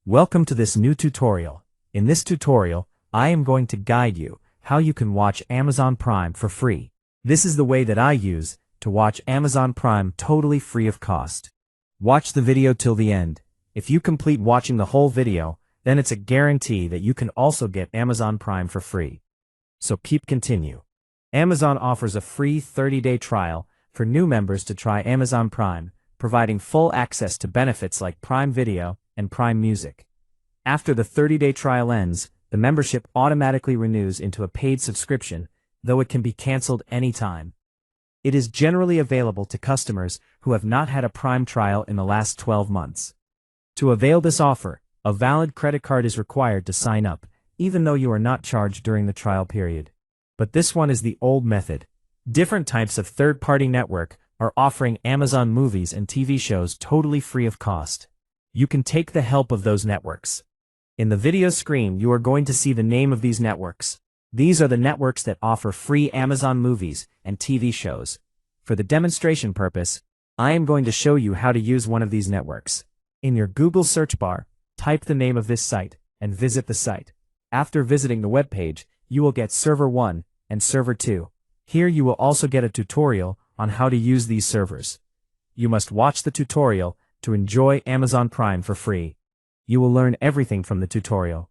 Welcome to this new tutorial. In this tutorial, I am going to guide you how you can watch Amazon Prime for free. This is the way that I use to watch Amazon Prime totally free of cost. Watch the video till the end. If you complete watching the whole video, then it's a guarantee that you can also get Amazon Prime for free. So continue. Amazon offers a free 30-day trial for new members to try Amazon Prime, providing full access to benefits like Prime Video and Prime Music. After the 30-day trial ends, the membership automatically renews into a paid subscription, though it can be canceled anytime. It is generally available to customers who have not had a Prime trial in the last 12 months. To avail this offer, a valid credit card is required to sign up, even though you are not charged during the trial period. But this one is the old method. Different types of third-party network are offering Amazon movies and TV shows totally free of cost. You can take the help of those networks. In the video screen, you are going to see the name of these networks. These are the networks that offer free Amazon movies and TV shows. For the demonstration purpose, I am going to show you how to use one of these networks. In your Google search bar, type the name of this site and visit the site. After visiting the web page, you will get Server 1 and Server 2. Here you will also get a tutorial on how to use these servers. You must watch the tutorial to enjoy Amazon Prime for free. You will learn everything from the tutorial.